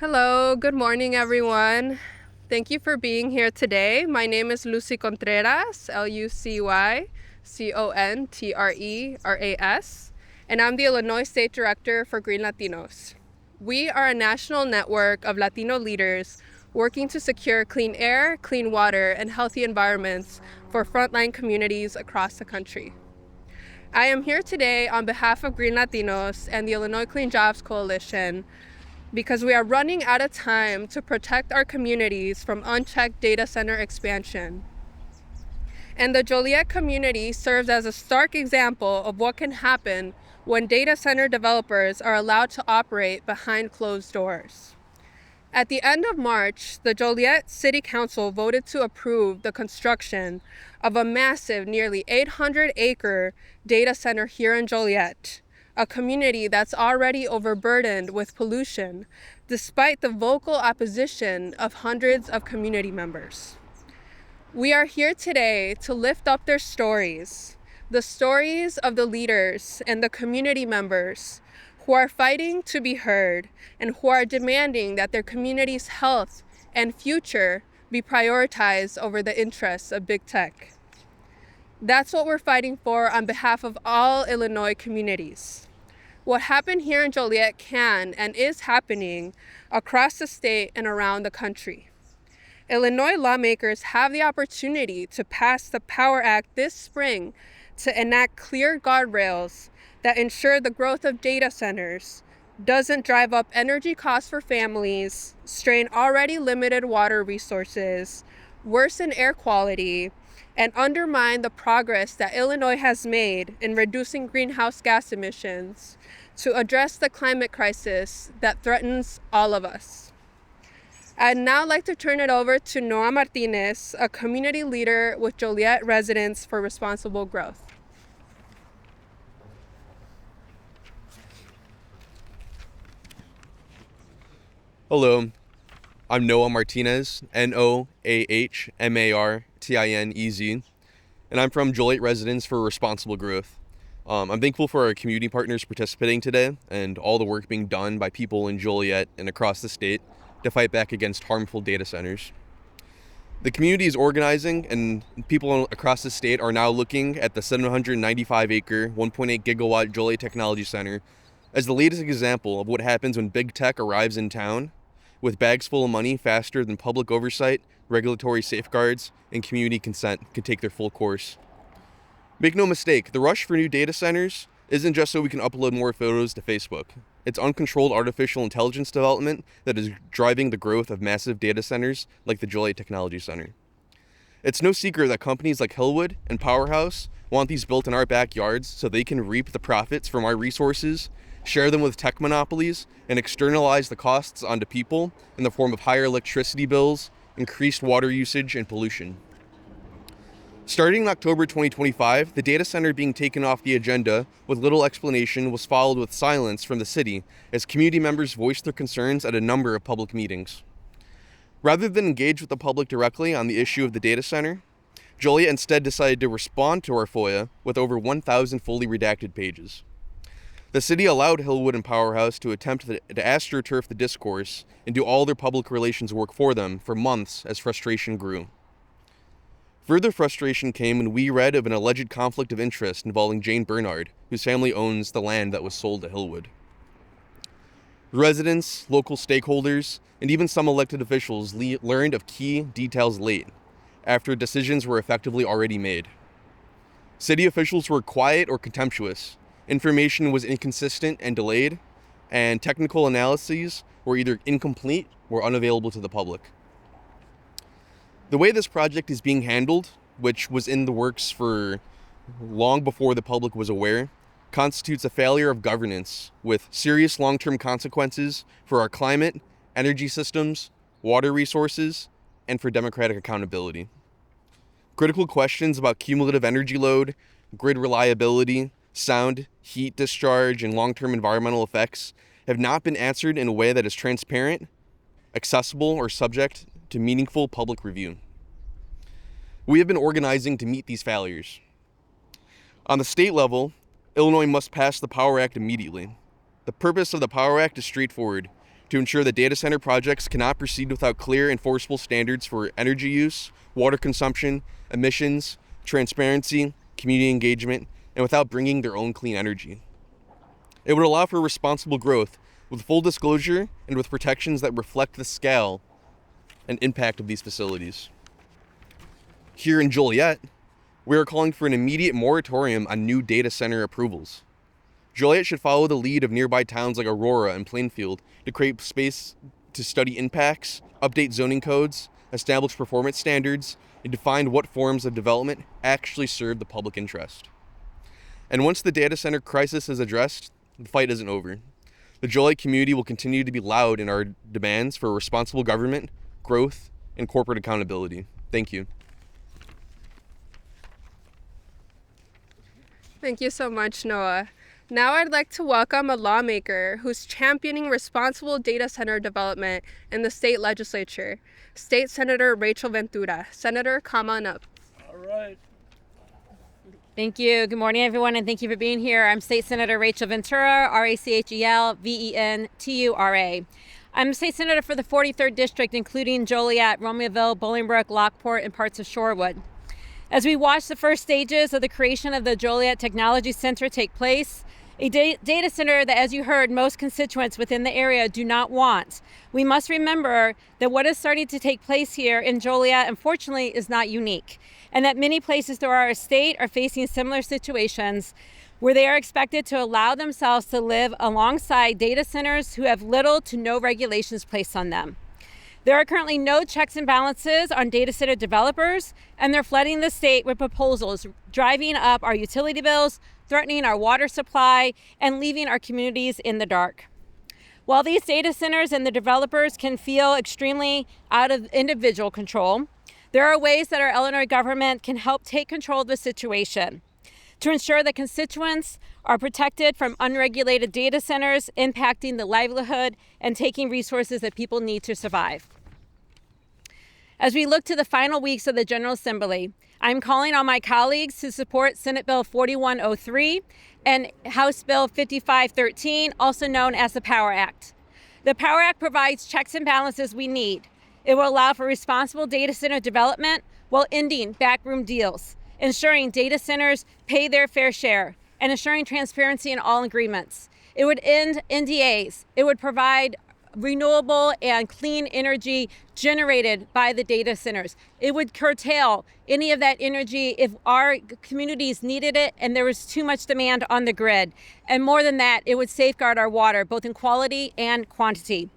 Hello, good morning, everyone. Thank you for being here today. My name is Lucy Contreras, Lucycontreras, and I'm the Illinois State Director for Green Latinos. We are a national network of Latino leaders working to secure clean air, clean water, and healthy environments for frontline communities across the country. I am here today on behalf of Green Latinos and the Illinois Clean Jobs Coalition because we are running out of time to protect our communities from unchecked data center expansion. And the Joliet community serves as a stark example of what can happen when data center developers are allowed to operate behind closed doors. At the end of March, the Joliet City Council voted to approve the construction of a massive, nearly 800-acre data center here in Joliet, a community that's already overburdened with pollution, despite the vocal opposition of hundreds of community members. We are here today to lift up their stories, the stories of the leaders and the community members who are fighting to be heard and who are demanding that their community's health and future be prioritized over the interests of big tech. That's what we're fighting for on behalf of all Illinois communities. What happened here in Joliet can and is happening across the state and around the country. Illinois lawmakers have the opportunity to pass the Power Act this spring to enact clear guardrails that ensure the growth of data centers doesn't drive up energy costs for families, strain already limited water resources, worsen air quality, and undermine the progress that Illinois has made in reducing greenhouse gas emissions to address the climate crisis that threatens all of us. I'd now like to turn it over to Noah Martinez, a community leader with Joliet Residents for Responsible Growth. Hello, I'm Noah Martinez, Noahmartinez, and I'm from Joliet Residents for Responsible Growth. I'm thankful for our community partners participating today and all the work being done by people in Joliet and across the state to fight back against harmful data centers. The community is organizing, and people across the state are now looking at the 795-acre, 1.8 gigawatt Joliet Technology Center as the latest example of what happens when big tech arrives in town with bags full of money faster than public oversight, regulatory safeguards, and community consent can take their full course. Make no mistake, the rush for new data centers isn't just so we can upload more photos to Facebook. It's uncontrolled artificial intelligence development that is driving the growth of massive data centers like the Joliet Technology Center. It's no secret that companies like Hillwood and Powerhouse want these built in our backyards so they can reap the profits from our resources, share them with tech monopolies, and externalize the costs onto people in the form of higher electricity bills, increased water usage, and pollution. Starting in October 2025, the data center being taken off the agenda with little explanation was followed with silence from the city as community members voiced their concerns at a number of public meetings. Rather than engage with the public directly on the issue of the data center, Joliet instead decided to respond to our FOIA with over 1,000 fully redacted pages. The city allowed Hillwood and Powerhouse to attempt to astroturf the discourse and do all their public relations work for them for months as frustration grew. Further frustration came when we read of an alleged conflict of interest involving Jane Bernard, whose family owns the land that was sold to Hillwood. Residents, local stakeholders, and even some elected officials learned of key details late, after decisions were effectively already made. City officials were quiet or contemptuous, information was inconsistent and delayed, and technical analyses were either incomplete or unavailable to the public. The way this project is being handled, which was in the works for long before the public was aware, constitutes a failure of governance with serious long-term consequences for our climate, energy systems, water resources, and for democratic accountability. Critical questions about cumulative energy load, grid reliability, sound, heat discharge, and long-term environmental effects have not been answered in a way that is transparent, accessible, or subject to meaningful public review. We have been organizing to meet these failures. On the state level, Illinois must pass the Power Act immediately. The purpose of the Power Act is straightforward: to ensure that data center projects cannot proceed without clear enforceable standards for energy use, water consumption, emissions, transparency, community engagement, and without bringing their own clean energy. It would allow for responsible growth with full disclosure and with protections that reflect the scale and impact of these facilities. Here in Joliet, we are calling for an immediate moratorium on new data center approvals. Joliet should follow the lead of nearby towns like Aurora and Plainfield to create space to study impacts, update zoning codes, establish performance standards, and define what forms of development actually serve the public interest. And once the data center crisis is addressed, the fight isn't over. The Joliet community will continue to be loud in our demands for responsible government, growth, and corporate accountability. Thank you. Thank you so much, Noah. Now I'd like to welcome a lawmaker who's championing responsible data center development in the state legislature, State Senator Rachel Ventura. Senator, come on up. All right. Thank you. Good morning, everyone, and thank you for being here. I'm State Senator Rachel Ventura, RACHEL-VENTURA. I'm State Senator for the 43rd District, including Joliet, Romeoville, Bolingbrook, Lockport, and parts of Shorewood. As we watch the first stages of the creation of the Joliet Technology Center take place, a data center that, as you heard, most constituents within the area do not want. We must remember that what is starting to take place here in Joliet, unfortunately, is not unique, and that many places throughout our state are facing similar situations where they are expected to allow themselves to live alongside data centers who have little to no regulations placed on them. There are currently no checks and balances on data center developers, and they're flooding the state with proposals, driving up our utility bills, threatening our water supply, and leaving our communities in the dark. While these data centers and the developers can feel extremely out of individual control, there are ways that our Illinois government can help take control of the situation to ensure that constituents are protected from unregulated data centers impacting the livelihood and taking resources that people need to survive. As we look to the final weeks of the General Assembly, I'm calling on my colleagues to support Senate Bill 4103 and House Bill 5513, also known as the Power Act. The Power Act provides checks and balances we need. It will allow for responsible data center development while ending backroom deals, ensuring data centers pay their fair share, and ensuring transparency in all agreements. It would end NDAs. It would provide renewable and clean energy generated by the data centers. It would curtail any of that energy if our communities needed it and there was too much demand on the grid. And more than that, it would safeguard our water, both in quality and quantity.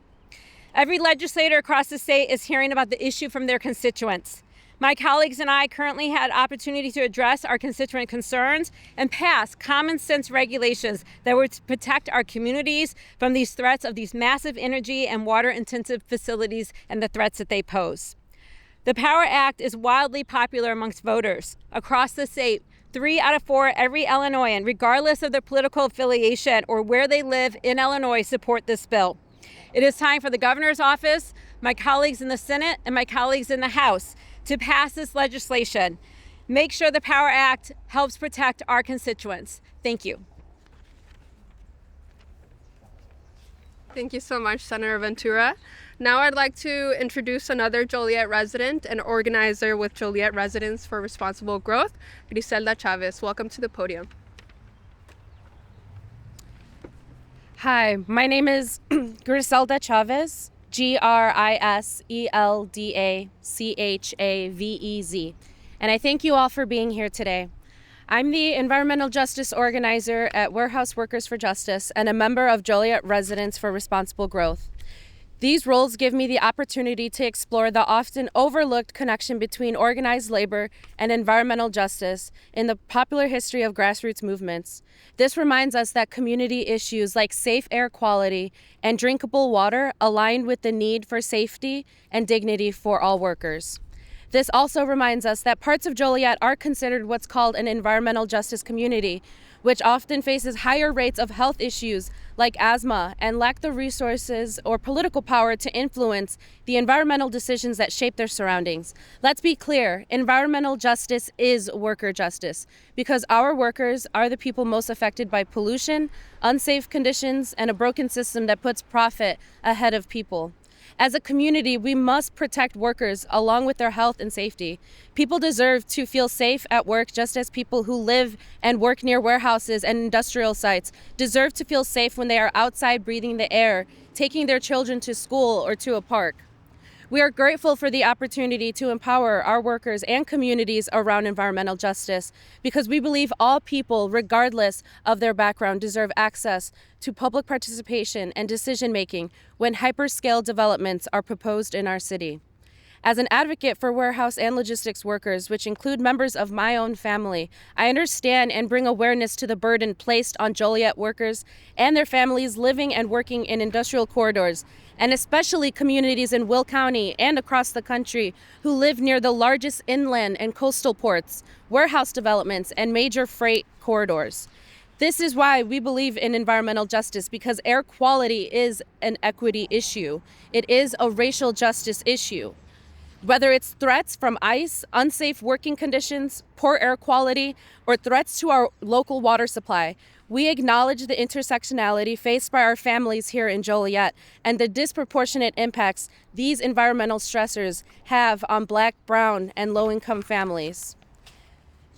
Every legislator across the state is hearing about the issue from their constituents. My colleagues and I currently had opportunity to address our constituent concerns and pass common sense regulations that would protect our communities from these threats of these massive energy and water intensive facilities and the threats that they pose. The Power Act is wildly popular amongst voters across the state. 3 out of 4 every Illinoisan, regardless of their political affiliation or where they live in Illinois, support this bill. It is time for the governor's office, my colleagues in the Senate, and my colleagues in the House to pass this legislation. Make sure the Power Act helps protect our constituents. Thank you. Thank you so much, Senator Ventura. Now I'd like to introduce another Joliet resident and organizer with Joliet Residents for Responsible Growth, Griselda Chavez. Welcome to the podium. Hi, my name is Griselda Chavez, GRISELDA CHAVEZ, and I thank you all for being here today. I'm the environmental justice organizer at Warehouse Workers for Justice and a member of Joliet Residents for Responsible Growth. These roles give me the opportunity to explore the often overlooked connection between organized labor and environmental justice in the popular history of grassroots movements. This reminds us that community issues like safe air quality and drinkable water align with the need for safety and dignity for all workers. This also reminds us that parts of Joliet are considered what's called an environmental justice community, which often faces higher rates of health issues like asthma and lack the resources or political power to influence the environmental decisions that shape their surroundings. Let's be clear, environmental justice is worker justice because our workers are the people most affected by pollution, unsafe conditions, and a broken system that puts profit ahead of people. As a community, we must protect workers along with their health and safety. People deserve to feel safe at work just as people who live and work near warehouses and industrial sites deserve to feel safe when they are outside breathing the air, taking their children to school or to a park. We are grateful for the opportunity to empower our workers and communities around environmental justice because we believe all people, regardless of their background, deserve access to public participation and decision-making when hyperscale developments are proposed in our city. As an advocate for warehouse and logistics workers, which include members of my own family, I understand and bring awareness to the burden placed on Joliet workers and their families living and working in industrial corridors, and especially communities in Will County and across the country who live near the largest inland and coastal ports, warehouse developments, and major freight corridors. This is why we believe in environmental justice, because air quality is an equity issue. It is a racial justice issue. Whether it's threats from ICE, unsafe working conditions, poor air quality, or threats to our local water supply, we acknowledge the intersectionality faced by our families here in Joliet and the disproportionate impacts these environmental stressors have on Black, brown, and low-income families.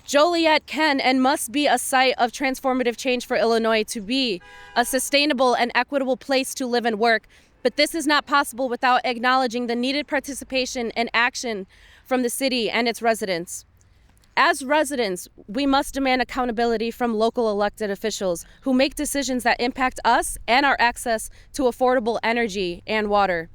Joliet can and must be a site of transformative change for Illinois to be a sustainable and equitable place to live and work. But this is not possible without acknowledging the needed participation and action from the city and its residents. As residents, we must demand accountability from local elected officials who make decisions that impact us and our access to affordable energy and water.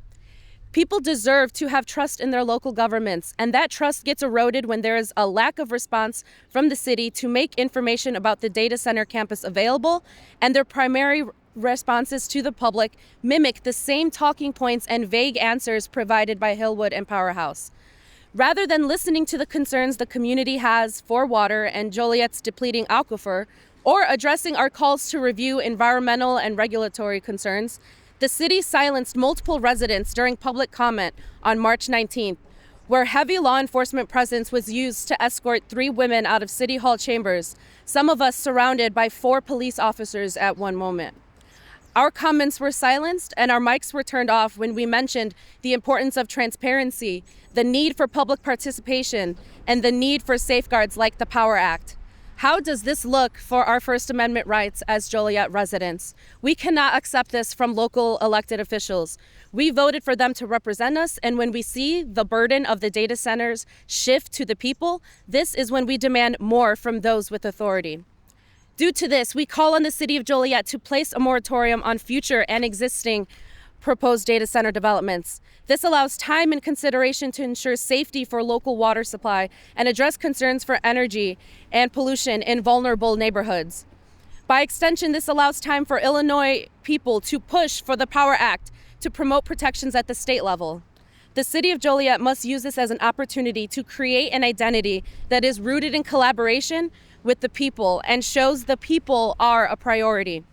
People deserve to have trust in their local governments, and that trust gets eroded when there is a lack of response from the city to make information about the data center campus available, and their primary responses to the public mimic the same talking points and vague answers provided by Hillwood and Powerhouse. Rather than listening to the concerns the community has for water and Joliet's depleting aquifer, or addressing our calls to review environmental and regulatory concerns, the city silenced multiple residents during public comment on March 19th, where heavy law enforcement presence was used to escort 3 women out of City Hall chambers, some of us surrounded by 4 police officers at one moment. Our comments were silenced and our mics were turned off when we mentioned the importance of transparency, the need for public participation, and the need for safeguards like the Power Act. How does this look for our First Amendment rights as Joliet residents? We cannot accept this from local elected officials. We voted for them to represent us, and when we see the burden of the data centers shift to the people, this is when we demand more from those with authority. Due to this, we call on the City of Joliet to place a moratorium on future and existing proposed data center developments. This allows time and consideration to ensure safety for local water supply and address concerns for energy and pollution in vulnerable neighborhoods. By extension, this allows time for Illinois people to push for the Power Act to promote protections at the state level. The City of Joliet must use this as an opportunity to create an identity that is rooted in collaboration with the people and shows the people are a priority.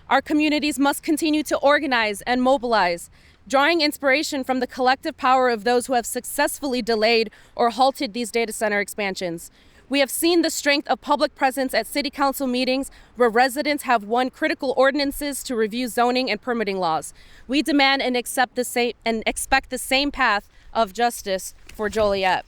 Our communities must continue to organize and mobilize, drawing inspiration from the collective power of those who have successfully delayed or halted these data center expansions. We have seen the strength of public presence at city council meetings where residents have won critical ordinances to review zoning and permitting laws. We demand and expect the same path of justice for Joliet.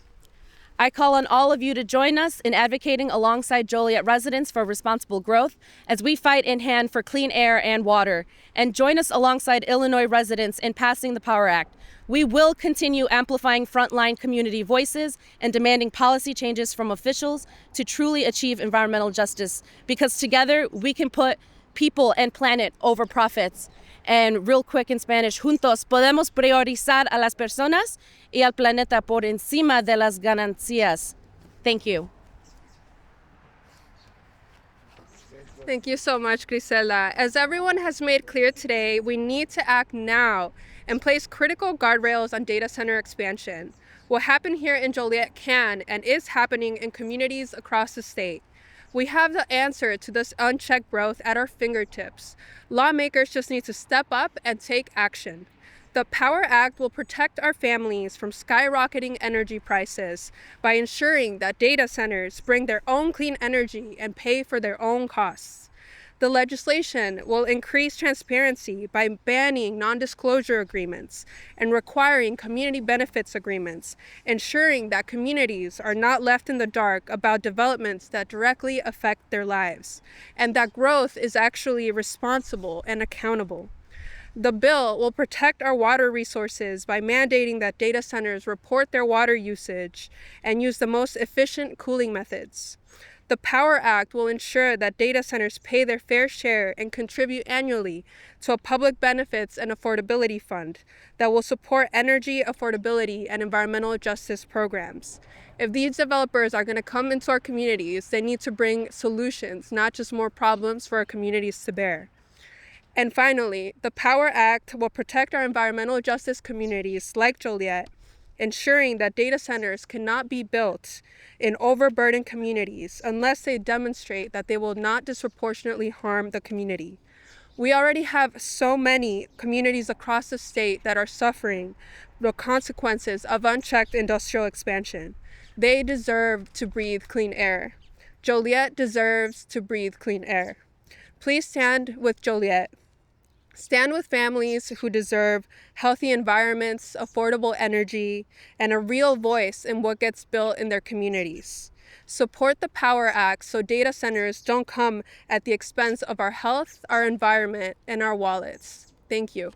I call on all of you to join us in advocating alongside Joliet residents for responsible growth as we fight in hand for clean air and water, and join us alongside Illinois residents in passing the Power Act. We will continue amplifying frontline community voices and demanding policy changes from officials to truly achieve environmental justice, because together we can put people and planet over profits. And real quick in Spanish, juntos podemos priorizar a las personas y al planeta por encima de las ganancias. Thank you. Thank you so much, Grisela. As everyone has made clear today, we need to act now and place critical guardrails on data center expansion. What happened here in Joliet can and is happening in communities across the state. We have the answer to this unchecked growth at our fingertips. Lawmakers just need to step up and take action. The Power Act will protect our families from skyrocketing energy prices by ensuring that data centers bring their own clean energy and pay for their own costs. The legislation will increase transparency by banning non-disclosure agreements and requiring community benefits agreements, ensuring that communities are not left in the dark about developments that directly affect their lives, and that growth is actually responsible and accountable. The bill will protect our water resources by mandating that data centers report their water usage and use the most efficient cooling methods. The Power Act will ensure that data centers pay their fair share and contribute annually to a public benefits and affordability fund that will support energy affordability and environmental justice programs. If these developers are going to come into our communities, they need to bring solutions, not just more problems for our communities to bear. And finally, the Power Act will protect our environmental justice communities like Joliet, ensuring that data centers cannot be built in overburdened communities unless they demonstrate that they will not disproportionately harm the community. We already have so many communities across the state that are suffering the consequences of unchecked industrial expansion. They deserve to breathe clean air. Joliet deserves to breathe clean air. Please stand with Joliet. Stand with families who deserve healthy environments, affordable energy, and a real voice in what gets built in their communities. Support the Power Act so data centers don't come at the expense of our health, our environment, and our wallets. Thank you.